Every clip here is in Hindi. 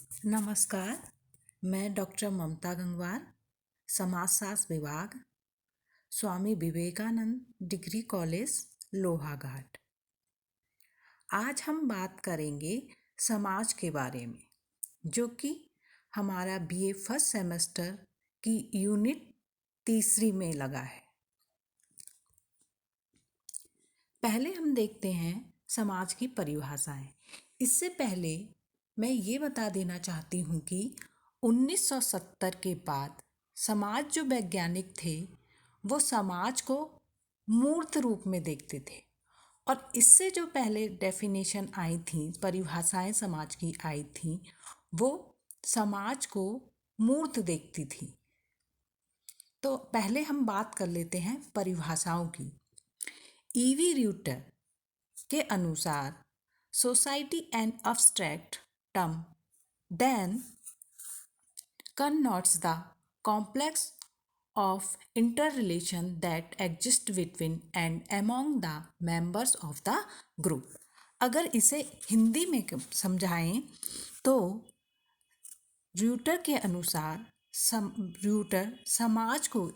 नमस्कार। मैं डॉक्टर ममता गंगवार, समाजशास्त्र विभाग, स्वामी विवेकानंद डिग्री कॉलेज, लोहाघाट। आज हम बात करेंगे समाज के बारे में, जो कि हमारा बीए फर्स्ट सेमेस्टर की यूनिट तीसरी में लगा है। पहले हम देखते हैं समाज की परिभाषाएं। इससे पहले मैं ये बता देना चाहती हूँ कि 1970 के बाद समाज जो वैज्ञानिक थे वो समाज को मूर्त रूप में देखते थे, और इससे जो पहले डेफिनेशन आई थी, परिभाषाएं समाज की आई थी, वो समाज को मूर्त देखती थी। तो पहले हम बात कर लेते हैं परिभाषाओं की। ईवी र्यूटर के अनुसार society an abstract term then connotes the complex of interrelation that exist between and among the members of the group। अगर इसे हिंदी में समझाएं तो र्यूटर के अनुसार र्यूटर समाज को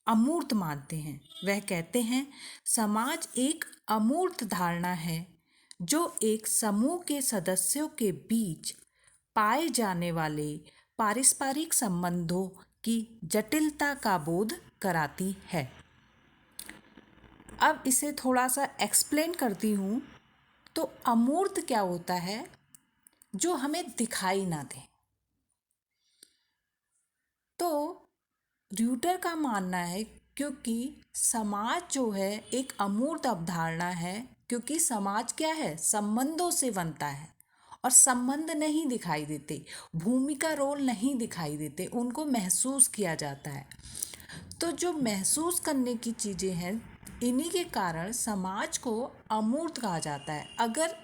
अमूर्त मानते हैं। वह कहते हैं समाज एक अमूर्त धारणा है जो एक समूह के सदस्यों के बीच पाए जाने वाले पारस्परिक संबंधों की जटिलता का बोध कराती है। अब इसे थोड़ा सा एक्सप्लेन करती हूँ। तो अमूर्त क्या होता है? जो हमें दिखाई ना दे। तो र्यूटर का मानना है क्योंकि समाज जो है एक अमूर्त अवधारणा है, क्योंकि समाज क्या है? संबंधों से बनता है, और संबंध नहीं दिखाई देते, भूमिका रोल नहीं दिखाई देते, उनको महसूस किया जाता है। तो जो महसूस करने की चीज़ें हैं, इन्हीं के कारण समाज को अमूर्त कहा जाता है। अगर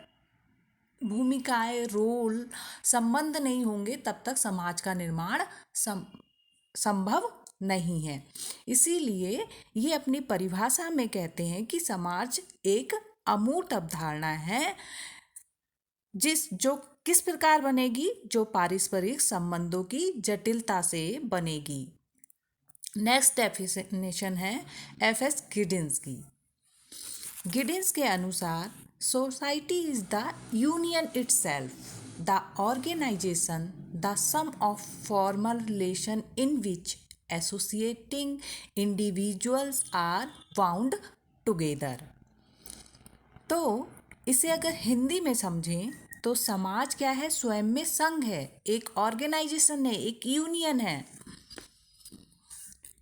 भूमिकाएं, रोल, संबंध नहीं होंगे तब तक समाज का निर्माण संभव नहीं है। इसीलिए ये अपनी परिभाषा में कहते हैं कि समाज एक अमूर्त अवधारणा है जो किस प्रकार बनेगी? जो पारस्परिक संबंधों की जटिलता से बनेगी। नेक्स्ट डेफिनेशन है एफ.एस. गिडिंस की। गिडिंस के अनुसार society is the union itself, the organisation, the sum of formal relation in which associating individuals are bound together. तो इसे अगर हिंदी में समझें तो समाज क्या है? स्वयं में संघ है, एक ऑर्गेनाइजेशन है, एक यूनियन है,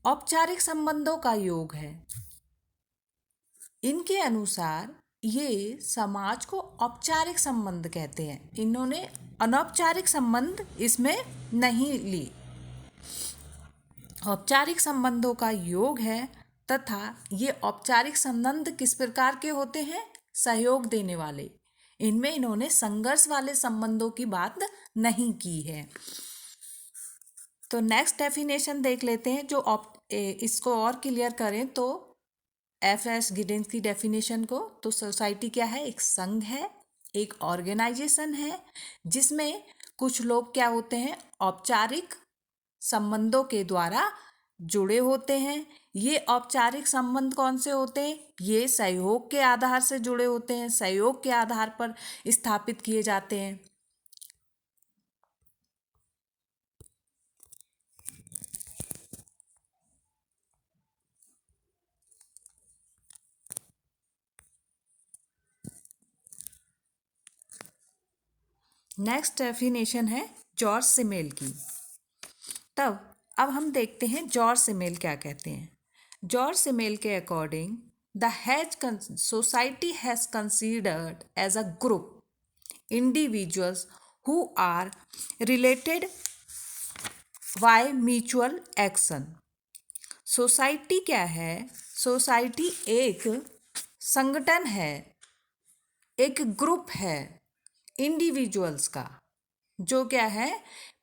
औपचारिक संबंधों का योग है। इनके अनुसार ये समाज को औपचारिक संबंध कहते हैं। इन्होंने अनौपचारिक संबंध इसमें नहीं ली। औपचारिक संबंधों का योग है, तथा ये औपचारिक संबंध किस प्रकार के होते हैं? सहयोग देने वाले। इनमें इन्होंने संघर्ष वाले संबंधों की बात नहीं की है। तो नेक्स्ट डेफिनेशन देख लेते हैं, जो इसको और क्लियर करें तो एफ.एस. गिडिंस की डेफिनेशन को। तो सोसाइटी क्या है? एक संघ है, एक ऑर्गेनाइजेशन है, जिसमें कुछ लोग क्या होते हैं? औपचारिक संबंधों के द्वारा जुड़े होते हैं। ये औपचारिक संबंध कौन से होते हैं? ये सहयोग के आधार से जुड़े होते हैं, सहयोग के आधार पर स्थापित किए जाते हैं। नेक्स्ट डेफिनेशन है जॉर्ज सिमेल की। अब हम देखते हैं जॉर्ज सिमेल क्या कहते हैं। जॉर्ज सिमेल के according the society has considered as a group individuals who are related by mutual action. Society क्या है? सोसाइटी एक संगठन है, एक ग्रुप है इंडिविजुअल्स का, जो क्या है?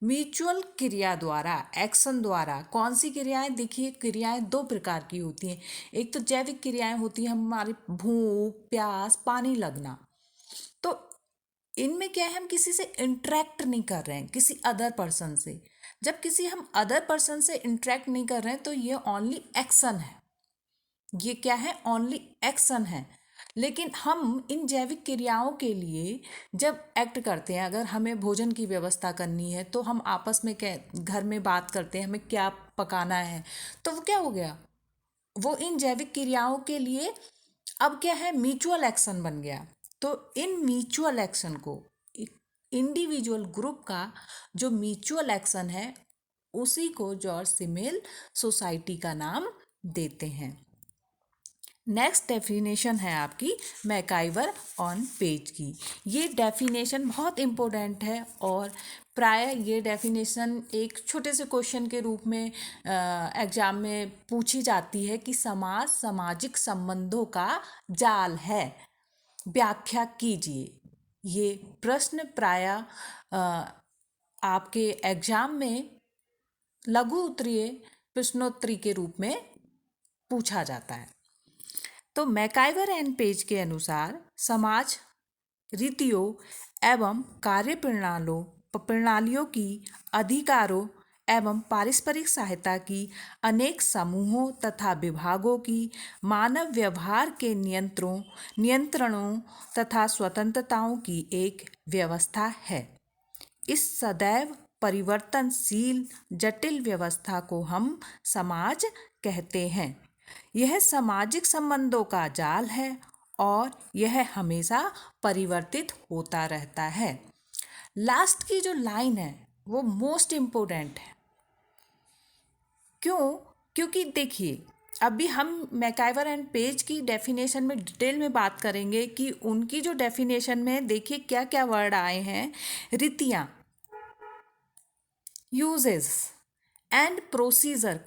म्यूचुअल क्रिया द्वारा, एक्शन द्वारा। कौन सी क्रियाएं? देखिए, क्रियाएं दो प्रकार की होती हैं। एक तो जैविक क्रियाएं होती हैं, हमारी भूख, प्यास, पानी लगना। तो इनमें क्या है, हम किसी से इंटरेक्ट नहीं कर रहे हैं, किसी अदर पर्सन से। जब किसी हम अदर पर्सन से इंटरेक्ट नहीं कर रहे हैं तो ये ओनली एक्शन है। ये क्या है, ओनली एक्शन है। लेकिन हम इन जैविक क्रियाओं के लिए जब एक्ट करते हैं, अगर हमें भोजन की व्यवस्था करनी है तो हम आपस में क्या घर में बात करते हैं, हमें क्या पकाना है, तो वो क्या हो गया, वो इन जैविक क्रियाओं के लिए अब क्या है, म्यूचुअल एक्शन बन गया। तो इन म्यूचुअल एक्शन को, इंडिविजुअल ग्रुप का जो म्यूचुअल एक्शन है, उसी को जॉर्ज सिमेल सोसाइटी का नाम देते हैं। नेक्स्ट डेफिनेशन है आपकी मैकाइवर ऑन पेज की। ये डेफिनेशन बहुत इम्पोर्टेंट है और प्राय ये डेफिनेशन एक छोटे से क्वेश्चन के रूप में एग्जाम में पूछी जाती है कि समाज सामाजिक संबंधों का जाल है, व्याख्या कीजिए। ये प्रश्न प्राय आपके एग्जाम में लघु उत्तरीय प्रश्नोत्तरी के रूप में पूछा जाता है। तो मैकाइवर एंड पेज के अनुसार समाज रीतियों एवं कार्य प्रणालियों की अधिकारों एवं पारस्परिक सहायता की अनेक समूहों तथा विभागों की मानव व्यवहार के नियंत्रणों तथा स्वतंत्रताओं की एक व्यवस्था है। इस सदैव परिवर्तनशील जटिल व्यवस्था को हम समाज कहते हैं। यह सामाजिक संबंधों का जाल है और यह हमेशा परिवर्तित होता रहता है। लास्ट की जो लाइन है वो मोस्ट इम्पोर्टेंट है। क्यों? क्योंकि देखिए, अभी हम मैकाइवर एंड पेज की डेफिनेशन में डिटेल में बात करेंगे कि उनकी जो डेफिनेशन में देखिए क्या क्या वर्ड आए हैं। रीतियाँ, यूजेस एंड प्रोसीजर,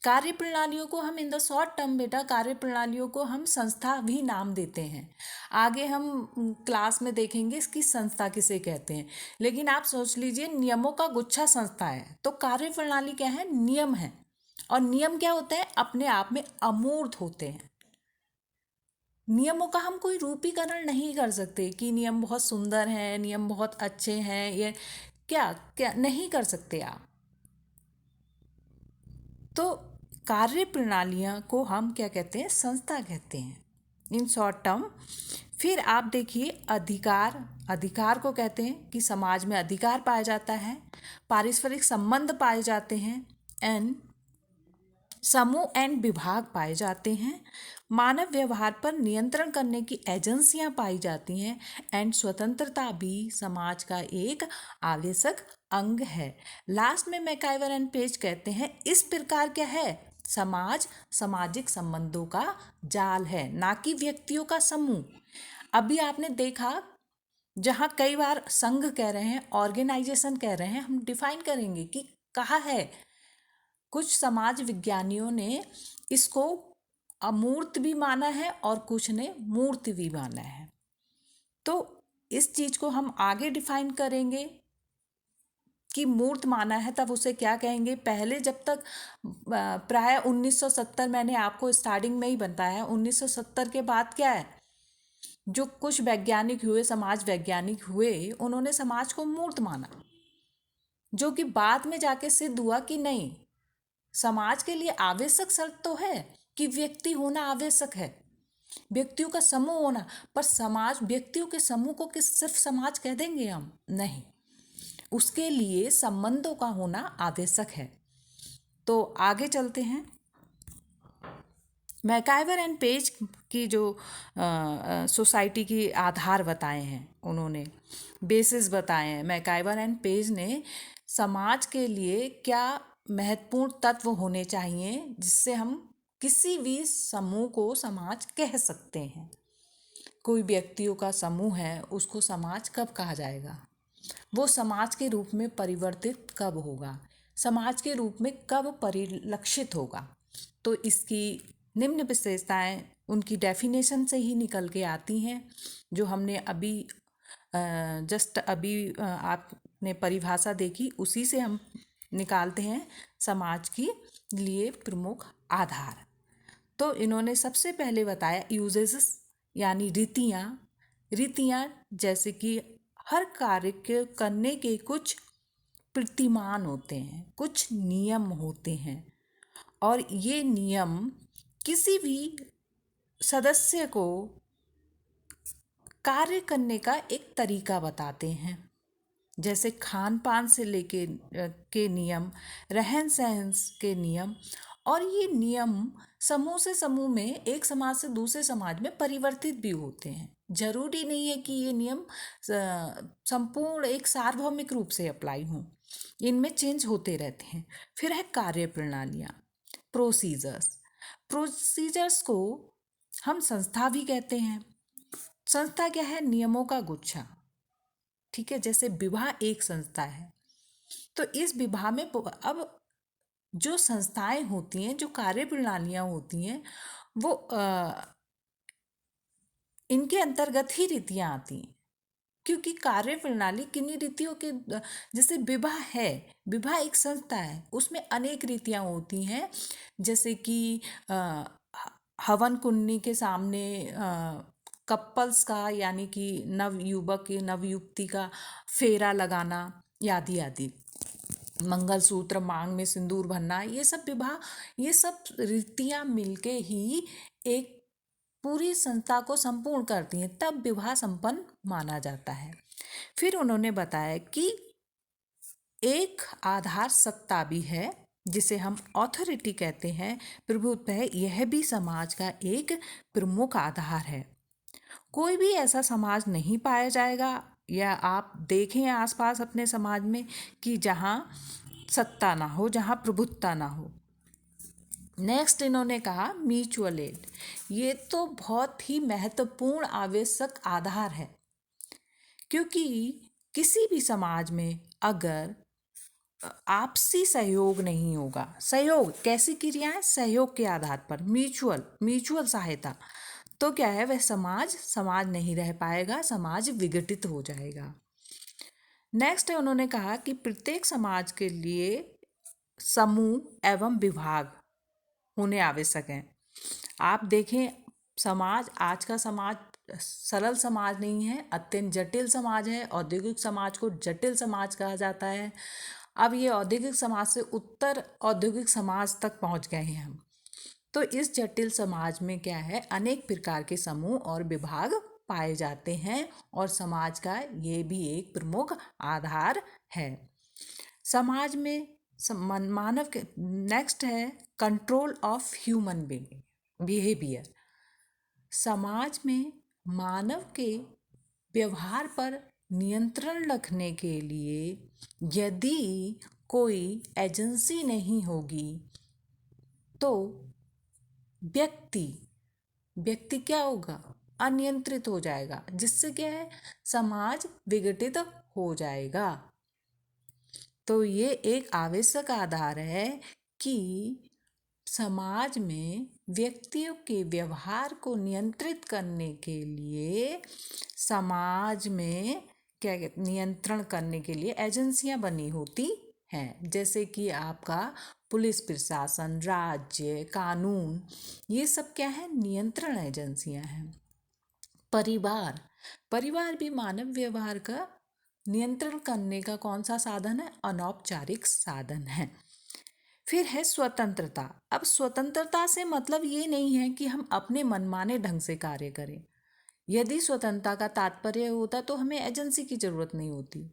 कार्य प्रणालियों को हम इन द शॉर्ट टर्म बेटा, कार्य प्रणालियों को हम संस्था भी नाम देते हैं। आगे हम क्लास में देखेंगे इसकी संस्था किसे कहते हैं। लेकिन आप सोच लीजिए, नियमों का गुच्छा संस्था है, तो कार्य प्रणाली क्या है, नियम है। और नियम क्या होते हैं, अपने आप में अमूर्त होते हैं। नियमों का हम कोई रूपीकरण नहीं कर सकते कि नियम बहुत सुंदर हैं, नियम बहुत अच्छे हैं, ये क्या क्या नहीं कर सकते आप। तो कार्य प्रणालियाँ को हम क्या कहते हैं, संस्था कहते हैं इन शॉर्ट टर्म। फिर आप देखिए अधिकार को कहते हैं कि समाज में अधिकार पाया जाता है, पारस्परिक संबंध पाए जाते हैं, एंड समूह एंड विभाग पाए जाते हैं, मानव व्यवहार पर नियंत्रण करने की एजेंसियां पाई जाती हैं, एंड स्वतंत्रता भी समाज का एक आवश्यक अंग है। लास्ट में मैकाइवर एंड पेज कहते हैं इस प्रकार क्या है, समाज सामाजिक संबंधों का जाल है, ना कि व्यक्तियों का समूह। अभी आपने देखा, जहाँ कई बार संघ कह रहे हैं, ऑर्गेनाइजेशन कह रहे हैं, हम डिफाइन करेंगे कि कहाँ है। कुछ समाज विज्ञानियों ने इसको अमूर्त भी माना है और कुछ ने मूर्त भी माना है। तो इस चीज को हम आगे डिफाइन करेंगे कि मूर्त माना है तब उसे क्या कहेंगे। पहले जब तक प्राय 1970, मैंने आपको स्टार्टिंग में ही बताया, 1970 के बाद क्या है, जो कुछ वैज्ञानिक हुए, समाज वैज्ञानिक हुए, उन्होंने समाज को मूर्त माना, जो कि बाद में जाके सिद्ध हुआ कि नहीं, समाज के लिए आवश्यक शर्त तो है कि व्यक्ति होना आवश्यक है, व्यक्तियों का समूह होना, पर समाज व्यक्तियों के समूह को किस सिर्फ समाज कह देंगे हम? नहीं, उसके लिए संबंधों का होना आवश्यक है। तो आगे चलते हैं। मैकाइवर एंड पेज की जो सोसाइटी की आधार बताए हैं, उन्होंने बेसिस बताए हैं। मैकाइवर एंड पेज ने समाज के लिए क्या महत्वपूर्ण तत्व होने चाहिए जिससे हम किसी भी समूह को समाज कह सकते हैं। कोई व्यक्तियों का समूह है, उसको समाज कब कहा जाएगा, वो समाज के रूप में परिवर्तित कब होगा, समाज के रूप में कब परिलक्षित होगा। तो इसकी निम्न विशेषताएं उनकी डेफिनेशन से ही निकल के आती हैं, जो हमने अभी आपने परिभाषा देखी, उसी से हम निकालते हैं समाज की लिए प्रमुख आधार। तो इन्होंने सबसे पहले बताया यूजेस यानी रीतियाँ, रीतियाँ जैसे कि हर कार्य के करने के कुछ प्रतिमान होते हैं, कुछ नियम होते हैं, और ये नियम किसी भी सदस्य को कार्य करने का एक तरीका बताते हैं। जैसे खान पान से लेके के नियम, रहन सहन के नियम, और ये नियम समूह से समूह में, एक समाज से दूसरे समाज में परिवर्तित भी होते हैं। जरूरी नहीं है कि ये नियम संपूर्ण एक सार्वभौमिक रूप से अप्लाई हों, इनमें चेंज होते रहते हैं। फिर है कार्य प्रणालियाँ, प्रोसीजर्स। प्रोसीजर्स को हम संस्था भी कहते हैं। संस्था क्या है? नियमों का गुच्छा। ठीक है, जैसे विवाह एक संस्था है, तो इस विवाह में अब जो संस्थाएं होती हैं, जो कार्य प्रणालियाँ होती हैं, वो इनके अंतर्गत ही रीतियाँ आती हैं। क्योंकि कार्य प्रणाली किन्हीं रीतियों के जैसे विवाह है, विवाह एक संस्था है, उसमें अनेक रीतियाँ होती हैं। जैसे कि हवन कुंडली के सामने कपल्स का, यानी कि नवयुवक नवयुवती का फेरा लगाना, आदि आदि, मंगलसूत्र, मांग में सिंदूर भरना, ये सब विवाह, ये सब रीतियाँ मिलके ही एक पूरी संस्था को संपूर्ण करती हैं, तब विवाह संपन्न माना जाता है। फिर उन्होंने बताया कि एक आधार सत्ता भी है, जिसे हम ऑथोरिटी कहते हैं, प्रभुत्व है, यह भी समाज का एक प्रमुख आधार है। कोई भी ऐसा समाज नहीं पाया जाएगा, या आप देखें आसपास अपने समाज में, कि जहाँ सत्ता ना हो, जहाँ प्रभुत्वता ना हो। नेक्स्ट इन्होंने कहा म्यूचुअल एड। ये तो बहुत ही महत्वपूर्ण आवश्यक आधार है, क्योंकि किसी भी समाज में अगर आपसी सहयोग नहीं होगा, सहयोग कैसी क्रियाएं? सहयोग के आधार पर, म्यूचुअल म्यूचुअल सहायता, तो क्या है, वह समाज समाज नहीं रह पाएगा, समाज विघटित हो जाएगा। नेक्स्ट है, उन्होंने कहा कि प्रत्येक समाज के लिए समूह एवं विभाग होने आवश्यक हैं। आप देखें, समाज, आज का समाज सरल समाज नहीं है, अत्यंत जटिल समाज है। औद्योगिक समाज को जटिल समाज कहा जाता है। अब ये औद्योगिक समाज से उत्तर औद्योगिक समाज तक पहुंच गए हैं हम। तो इस जटिल समाज में क्या है, अनेक प्रकार के समूह और विभाग पाए जाते हैं, और समाज का ये भी एक प्रमुख आधार है। समाज में मानव के नेक्स्ट है कंट्रोल ऑफ ह्यूमन बिहेवियर। समाज में मानव के व्यवहार पर नियंत्रण रखने के लिए यदि कोई एजेंसी नहीं होगी, तो व्यक्ति व्यक्ति क्या होगा? अनियंत्रित हो जाएगा, जिससे क्या है, समाज विघटित हो जाएगा। तो ये एक आवश्यक आधार है कि समाज में व्यक्तियों के व्यवहार को नियंत्रित करने के लिए, समाज में क्या कहते, नियंत्रण करने के लिए एजेंसियां बनी होती हैं। जैसे कि आपका पुलिस प्रशासन, राज्य कानून, ये सब क्या है, नियंत्रण एजेंसियां हैं। परिवार परिवार भी मानव व्यवहार का नियंत्रण करने का कौन सा साधन है? अनौपचारिक साधन है। फिर है स्वतंत्रता। अब स्वतंत्रता से मतलब ये नहीं है कि हम अपने मनमाने ढंग से कार्य करें। यदि स्वतंत्रता का तात्पर्य होता तो हमें एजेंसी की जरूरत नहीं होती,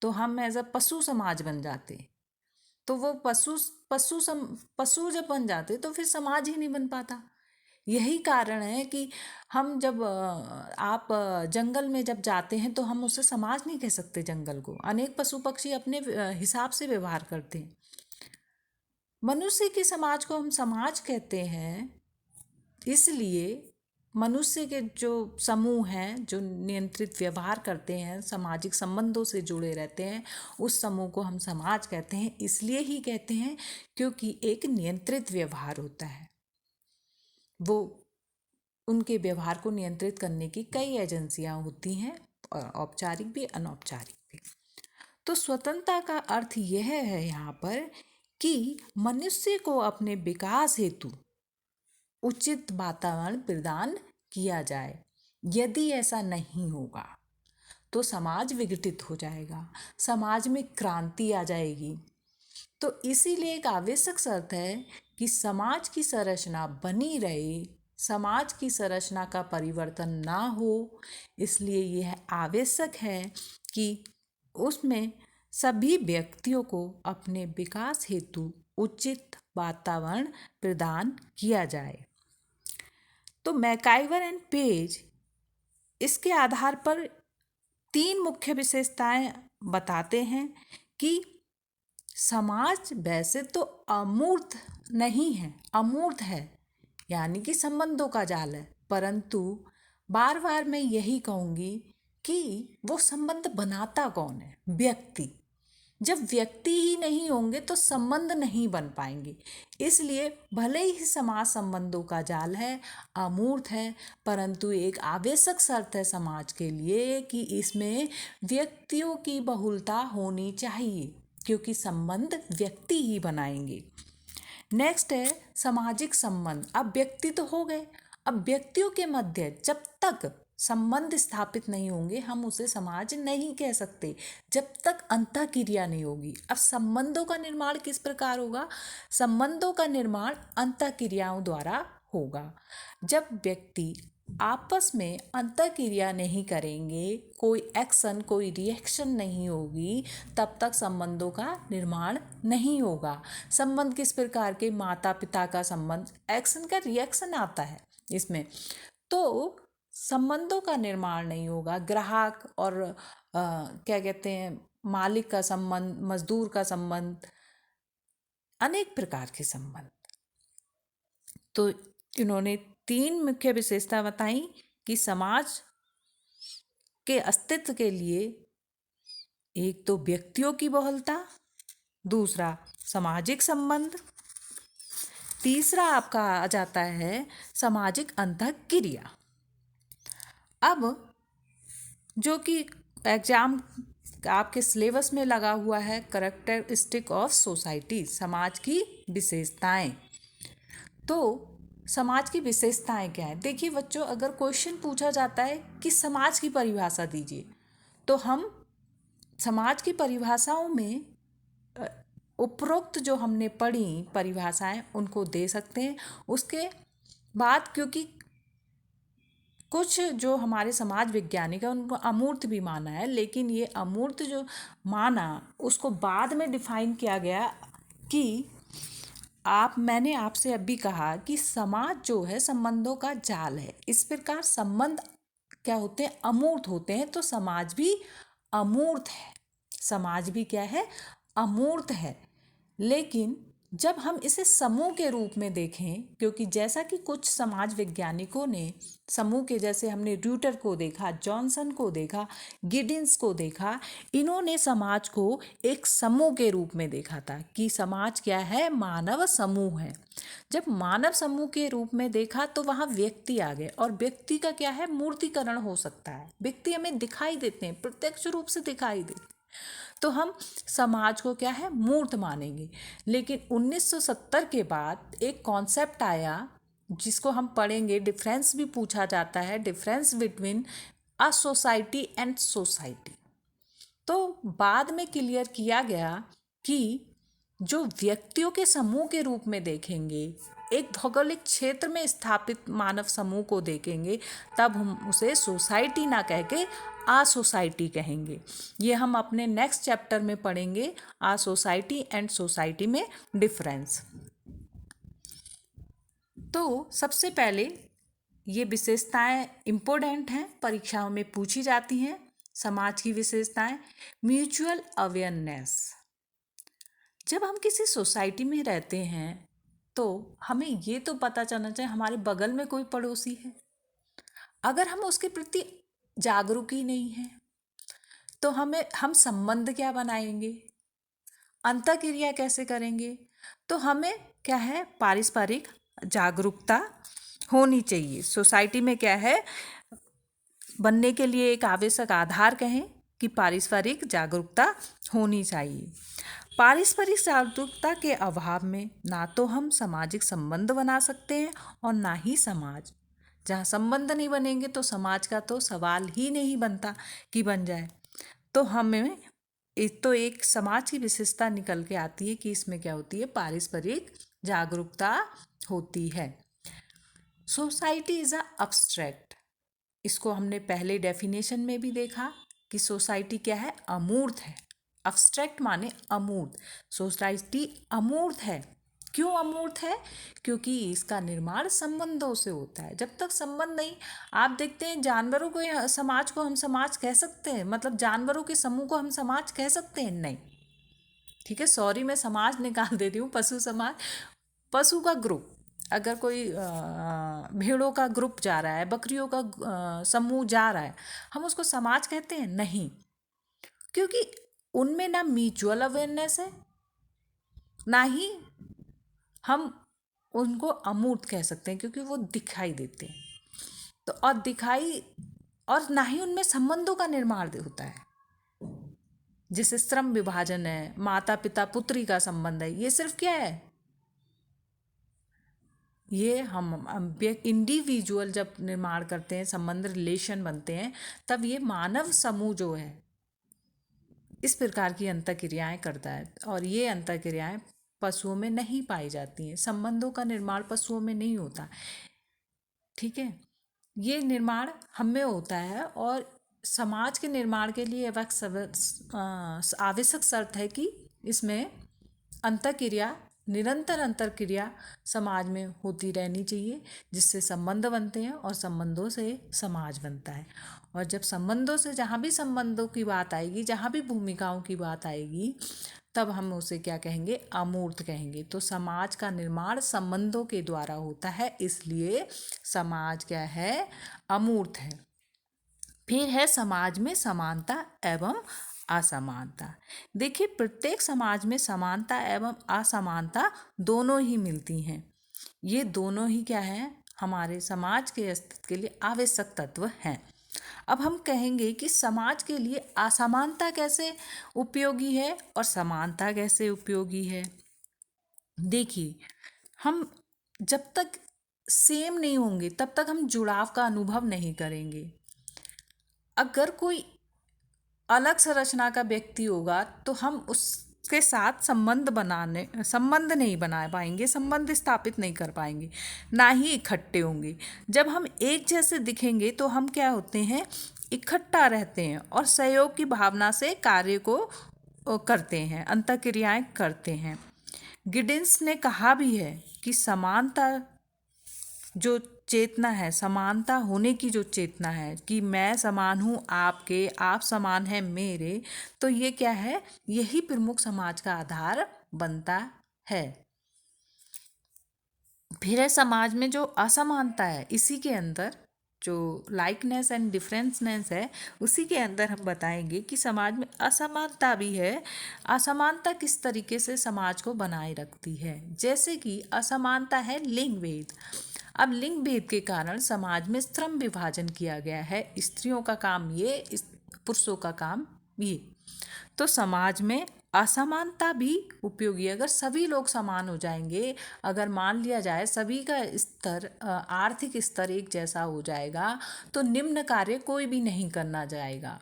तो हम एज अ पशु समाज बन जाते। तो वो पशु जब बन जाते तो फिर समाज ही नहीं बन पाता। यही कारण है कि हम जब आप जंगल में जब जाते हैं तो हम उसे समाज नहीं कह सकते। जंगल को अनेक पशु पक्षी अपने हिसाब से व्यवहार करते हैं। मनुष्य के समाज को हम समाज कहते हैं, इसलिए मनुष्य के जो समूह हैं, जो नियंत्रित व्यवहार करते हैं, सामाजिक संबंधों से जुड़े रहते हैं, उस समूह को हम समाज कहते हैं। इसलिए ही कहते हैं क्योंकि एक नियंत्रित व्यवहार होता है। वो उनके व्यवहार को नियंत्रित करने की कई एजेंसियां होती हैं, औपचारिक भी अनौपचारिक भी। तो स्वतंत्रता का अर्थ यह है यहाँ पर कि मनुष्य को अपने विकास हेतु उचित वातावरण प्रदान किया जाए। यदि ऐसा नहीं होगा तो समाज विघटित हो जाएगा, समाज में क्रांति आ जाएगी। तो इसीलिए एक आवश्यक शर्त है कि समाज की संरचना बनी रहे, समाज की संरचना का परिवर्तन ना हो। इसलिए यह आवश्यक है कि उसमें सभी व्यक्तियों को अपने विकास हेतु उचित वातावरण प्रदान किया जाए। तो मैकाइवर एंड पेज इसके आधार पर 3 मुख्य विशेषताएं बताते हैं कि समाज वैसे तो अमूर्त नहीं है, अमूर्त है, यानी कि संबंधों का जाल है, परंतु बार बार मैं यही कहूँगी कि वो संबंध बनाता कौन है? व्यक्ति। जब व्यक्ति ही नहीं होंगे तो संबंध नहीं बन पाएंगे। इसलिए भले ही समाज संबंधों का जाल है, अमूर्त है, परंतु एक आवश्यक शर्त है समाज के लिए कि इसमें व्यक्तियों की बहुलता होनी चाहिए, क्योंकि संबंध व्यक्ति ही बनाएंगे। नेक्स्ट है सामाजिक संबंध। अब व्यक्ति तो हो गए, अब व्यक्तियों के मध्य जब तक संबंध स्थापित नहीं होंगे हम उसे समाज नहीं कह सकते, जब तक अंतःक्रिया नहीं होगी। अब संबंधों का निर्माण किस प्रकार होगा? संबंधों का निर्माण अंतःक्रियाओं द्वारा होगा। जब व्यक्ति आपस में अंतःक्रिया नहीं करेंगे, कोई एक्शन कोई रिएक्शन नहीं होगी, तब तक संबंधों का निर्माण नहीं होगा। संबंध किस प्रकार के? माता पिता का संबंध, एक्शन का रिएक्शन आता है इसमें, तो संबंधों का निर्माण नहीं होगा। ग्राहक और क्या कहते हैं, मालिक का संबंध, मजदूर का संबंध, अनेक प्रकार के संबंध। तो इन्होंने 3 मुख्य विशेषता बताई कि समाज के अस्तित्व के लिए एक तो व्यक्तियों की बहुलता, दूसरा सामाजिक संबंध, तीसरा आपका आ जाता है सामाजिक अंतःक्रिया। अब जो कि एग्जाम आपके सिलेबस में लगा हुआ है, कैरेक्टरिस्टिक ऑफ सोसाइटी, समाज की विशेषताएं। तो समाज की विशेषताएं क्या है? देखिए बच्चों, अगर क्वेश्चन पूछा जाता है कि समाज की परिभाषा दीजिए, तो हम समाज की परिभाषाओं में उपरोक्त जो हमने पढ़ी परिभाषाएं उनको दे सकते हैं। उसके बाद क्योंकि कुछ जो हमारे समाज वैज्ञानिक है उनको अमूर्त भी माना है, लेकिन ये अमूर्त जो माना उसको बाद में डिफाइन किया गया कि मैंने आपसे अभी कहा कि समाज जो है संबंधों का जाल है। इस प्रकार संबंध क्या होते हैं? अमूर्त होते हैं। तो समाज भी अमूर्त है, समाज भी क्या है? अमूर्त है। लेकिन जब हम इसे समूह के रूप में देखें, क्योंकि जैसा कि कुछ समाज वैज्ञानिकों ने समूह के, जैसे हमने र्यूटर को देखा, जॉनसन को देखा, गिडिंस को देखा, इन्होंने समाज को एक समूह के रूप में देखा था कि समाज क्या है? मानव समूह है। जब मानव समूह के रूप में देखा तो वहाँ व्यक्ति आ गए, और व्यक्ति का क्या है? मूर्तिकरण हो सकता है। व्यक्ति हमें दिखाई देते हैं, प्रत्यक्ष रूप से दिखाई देते हैं, तो हम समाज को क्या है? मूर्त मानेंगे। लेकिन 1970 के बाद एक कॉन्सेप्ट आया जिसको हम पढ़ेंगे, डिफरेंस भी पूछा जाता है, difference between a society and society. तो बाद में क्लियर किया गया कि जो व्यक्तियों के समूह के रूप में देखेंगे, एक भौगोलिक क्षेत्र में स्थापित मानव समूह को देखेंगे, तब हम उसे सोसाइटी ना कह के आ सोसाइटी कहेंगे। ये हम अपने नेक्स्ट चैप्टर में पढ़ेंगे, आ सोसाइटी एंड सोसाइटी में डिफरेंस। तो सबसे पहले ये विशेषताएं इम्पोर्टेंट हैं, परीक्षाओं में पूछी जाती हैं। समाज की विशेषताएं, म्यूचुअल अवेयरनेस। जब हम किसी सोसाइटी में रहते हैं तो हमें ये तो पता चलना चाहिए हमारे बगल में कोई पड़ोसी है। अगर हम उसके प्रति जागरूक ही नहीं हैं तो हम संबंध क्या बनाएंगे? अंतःक्रिया कैसे करेंगे? तो हमें क्या है? पारस्परिक जागरूकता होनी चाहिए। सोसाइटी में क्या है? बनने के लिए एक आवश्यक आधार कहें कि पारस्परिक जागरूकता होनी चाहिए। पारस्परिक जागरूकता के अभाव में ना तो हम सामाजिक संबंध बना सकते हैं और ना ही समाज। जहाँ संबंध नहीं बनेंगे तो समाज का तो सवाल ही नहीं बनता कि बन जाए। तो हमें एक समाज की विशेषता निकल के आती है कि इसमें क्या होती है, पारस्परिक जागरूकता होती है। सोसाइटी इज अ अब्स्ट्रैक्ट, इसको हमने पहले डेफिनेशन में भी देखा कि सोसाइटी क्या है, अमूर्त है। अब्स्ट्रैक्ट माने अमूर्त, सोसाइटी अमूर्त है। क्यों अमूर्त है? क्योंकि इसका निर्माण संबंधों से होता है। जब तक संबंध नहीं, आप देखते हैं जानवरों को, समाज को हम समाज कह सकते हैं, मतलब जानवरों के समूह को हम समाज कह सकते हैं? नहीं। ठीक है, सॉरी मैं समाज निकाल देती हूँ, पशु समाज, पशु का ग्रुप, अगर कोई भेड़ों का ग्रुप जा रहा है, बकरियों का समूह जा रहा है, हम उसको समाज कहते हैं? नहीं, क्योंकि उनमें ना म्यूचुअल अवेयरनेस है, ना ही हम उनको अमूर्त कह सकते हैं, क्योंकि वो दिखाई देते हैं। तो और दिखाई, और ना ही उनमें संबंधों का निर्माण होता है, जैसे श्रम विभाजन है, माता पिता पुत्री का संबंध है। ये सिर्फ क्या है, ये हम इंडिविजुअल जब निर्माण करते हैं, संबंध रिलेशन बनते हैं, तब ये मानव समूह जो है इस प्रकार की अंतःक्रियाएं करता है। और ये अंतःक्रियाएं पशुओं में नहीं पाई जाती हैं, संबंधों का निर्माण पशुओं में नहीं होता। ठीक है, ये निर्माण हम में होता है। और समाज के निर्माण के लिए आवश्यक शर्त है कि इसमें अंतःक्रिया, निरंतर अंतःक्रिया समाज में होती रहनी चाहिए, जिससे संबंध बनते हैं और संबंधों से समाज बनता है। और जब संबंधों से, जहाँ भी संबंधों की बात आएगी, जहाँ भी भूमिकाओं की बात आएगी, तब हम उसे क्या कहेंगे, अमूर्त कहेंगे। तो समाज का निर्माण संबंधों के द्वारा होता है, इसलिए समाज क्या है, अमूर्त है। फिर है समाज में समानता एवं असमानता। देखिए, प्रत्येक समाज में समानता एवं असमानता दोनों ही मिलती हैं। ये दोनों ही क्या है, हमारे समाज के अस्तित्व के लिए आवश्यक तत्व हैं। अब हम कहेंगे कि समाज के लिए असमानता कैसे उपयोगी है और समानता कैसे उपयोगी है। देखिए, हम जब तक सेम नहीं होंगे तब तक हम जुड़ाव का अनुभव नहीं करेंगे। अगर कोई अलग संरचना का व्यक्ति होगा तो हम उसके साथ संबंध नहीं बना पाएंगे, संबंध स्थापित नहीं कर पाएंगे, ना ही इकट्ठे होंगे। जब हम एक जैसे दिखेंगे तो हम क्या होते हैं, इकट्ठा रहते हैं और सहयोग की भावना से कार्य को करते हैं, अंतःक्रियाएं करते हैं। गिडिंस ने कहा भी है कि समानता जो चेतना है, समानता होने की जो चेतना है कि मैं समान हूँ आपके, आप समान हैं मेरे, तो ये क्या है, यही प्रमुख समाज का आधार बनता है। फिर है समाज में जो असमानता है, इसी के अंदर जो लाइकनेस एंड डिफरेंसनेस है, उसी के अंदर हम बताएंगे कि समाज में असमानता भी है। असमानता किस तरीके से समाज को बनाए रखती है, जैसे कि असमानता है लिंग भेद। अब लिंग भेद के कारण समाज में श्रम विभाजन किया गया है, स्त्रियों का काम ये, पुरुषों का काम ये। तो समाज में असमानता भी उपयोगी है। अगर सभी लोग समान हो जाएंगे, अगर मान लिया जाए सभी का स्तर, आर्थिक स्तर एक जैसा हो जाएगा, तो निम्न कार्य कोई भी नहीं करना जाएगा,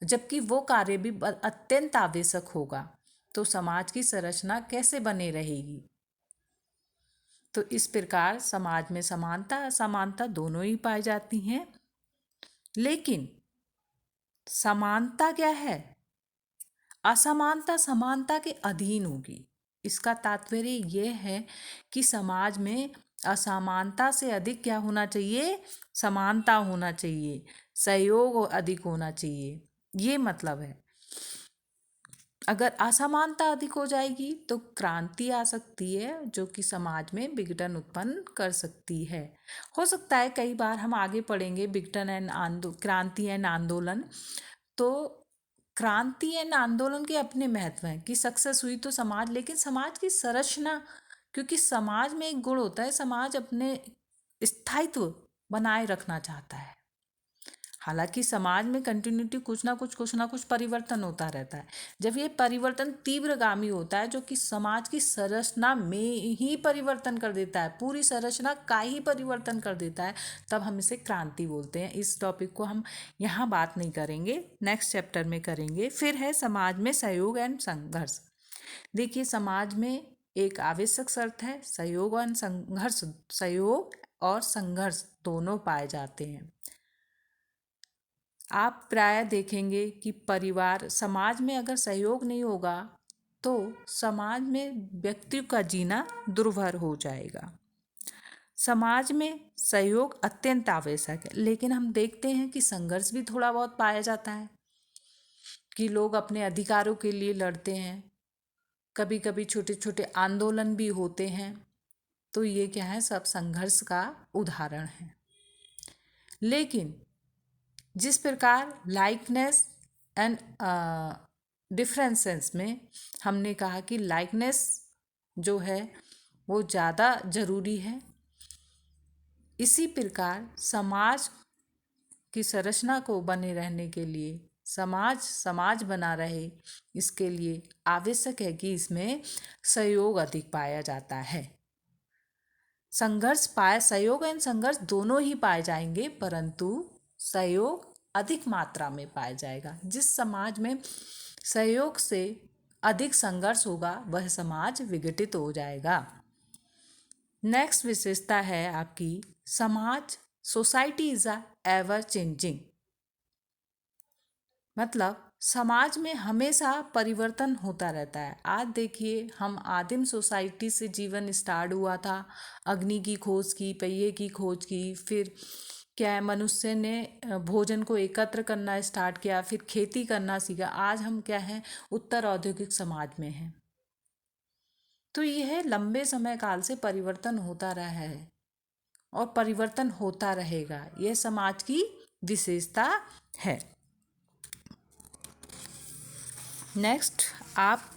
जबकि वो कार्य भी अत्यंत आवश्यक होगा। तो समाज की संरचना कैसे बने रहेगी। तो इस प्रकार समाज में समानता असमानता दोनों ही पाई जाती हैं, लेकिन समानता क्या है, असमानता समानता के अधीन होगी। इसका तात्पर्य यह है कि समाज में असमानता से अधिक क्या होना चाहिए, समानता होना चाहिए, सहयोग अधिक होना चाहिए, ये मतलब है। अगर असमानता अधिक हो जाएगी तो क्रांति आ सकती है, जो कि समाज में विघटन उत्पन्न कर सकती है। हो सकता है कई बार हम आगे पढ़ेंगे विघटन एंड क्रांति एंड आंदोलन। तो क्रांति एंड आंदोलन के अपने महत्व हैं कि सक्सेस हुई तो समाज, लेकिन समाज की संरचना, क्योंकि समाज में एक गुण होता है, समाज अपने स्थायित्व बनाए रखना चाहता है। हालांकि समाज में कंटिन्यूटी कुछ ना कुछ परिवर्तन होता रहता है। जब ये परिवर्तन तीव्रगामी होता है, जो कि समाज की संरचना में ही परिवर्तन कर देता है, पूरी संरचना का ही परिवर्तन कर देता है, तब हम इसे क्रांति बोलते हैं। इस टॉपिक को हम यहाँ बात नहीं करेंगे, नेक्स्ट चैप्टर में करेंगे। फिर है समाज में सहयोग एंड संघर्ष। देखिए, समाज में एक आवश्यक शर्त है, सहयोग और संघर्ष, सहयोग और संघर्ष दोनों पाए जाते हैं। आप प्रायः देखेंगे कि परिवार समाज में अगर सहयोग नहीं होगा तो समाज में व्यक्ति का जीना दुर्भर हो जाएगा। समाज में सहयोग अत्यंत आवश्यक है, लेकिन हम देखते हैं कि संघर्ष भी थोड़ा बहुत पाया जाता है, कि लोग अपने अधिकारों के लिए लड़ते हैं, कभी कभी छोटे छोटे आंदोलन भी होते हैं। तो ये क्या है, सब संघर्ष का उदाहरण है। लेकिन जिस प्रकार लाइकनेस एंड डिफरेंसेस में हमने कहा कि लाइकनेस जो है वो ज़्यादा ज़रूरी है, इसी प्रकार समाज की संरचना को बने रहने के लिए, समाज बना रहे, इसके लिए आवश्यक है कि इसमें सहयोग अधिक पाया जाता है। सहयोग एवं संघर्ष दोनों ही पाए जाएंगे, परंतु सहयोग अधिक मात्रा में पाया जाएगा। जिस समाज में सहयोग से अधिक संघर्ष होगा वह समाज विघटित हो जाएगा। नेक्स्ट विशेषता है आपकी समाज, society is a ever changing. मतलब समाज में हमेशा परिवर्तन होता रहता है। आज देखिए, हम आदिम सोसाइटी से जीवन स्टार्ट हुआ था, अग्नि की खोज की, पहिए की खोज की, फिर क्या है, मनुष्य ने भोजन को एकत्र करना स्टार्ट किया, फिर खेती करना सीखा। आज हम क्या हैं, उत्तर औद्योगिक समाज में हैं। तो यह लंबे समय काल से परिवर्तन होता रहा है और परिवर्तन होता रहेगा, यह समाज की विशेषता है। नेक्स्ट, आप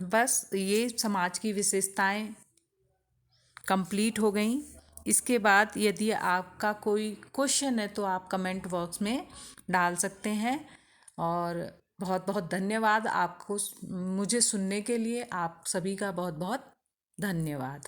बस ये समाज की विशेषताएं कंप्लीट हो गई। इसके बाद यदि आपका कोई क्वेश्चन है तो आप कमेंट बॉक्स में डाल सकते हैं। और बहुत बहुत धन्यवाद आपको मुझे सुनने के लिए। आप सभी का बहुत बहुत धन्यवाद।